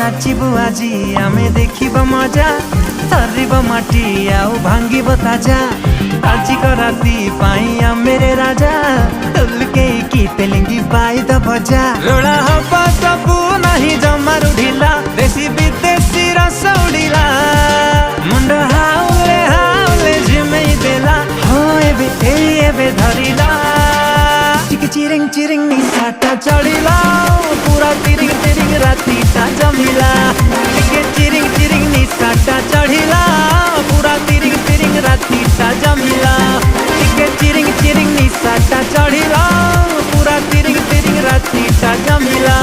नाचिबु आजी आमे देखिब मजा थरिब माटी आउ भांगिब ताजा आजी को राती पाई मेरे राजा टुलके की तेलिंगी पाई द भजा रोड़ा हवा सबू नहीं जमारू ढिला देसी विदेशी रस उड़िला मुंड हाउले हाउले झिमेई देला हो एबे धरिला टिक चिरिंग चिरिंग निशाटा चढ़िला पूरा तिरिंग तिरिंग रातीटा जमिला टिक चिरिंग चिरिंग निशाटा चढ़िला पूरा तिरिंग तिरिंग रातीटा जमिला टिक चिरिंग चिरिंग निशाटा चढ़िला पूरा तिरिंग तिरिंग रातीटा जमिला।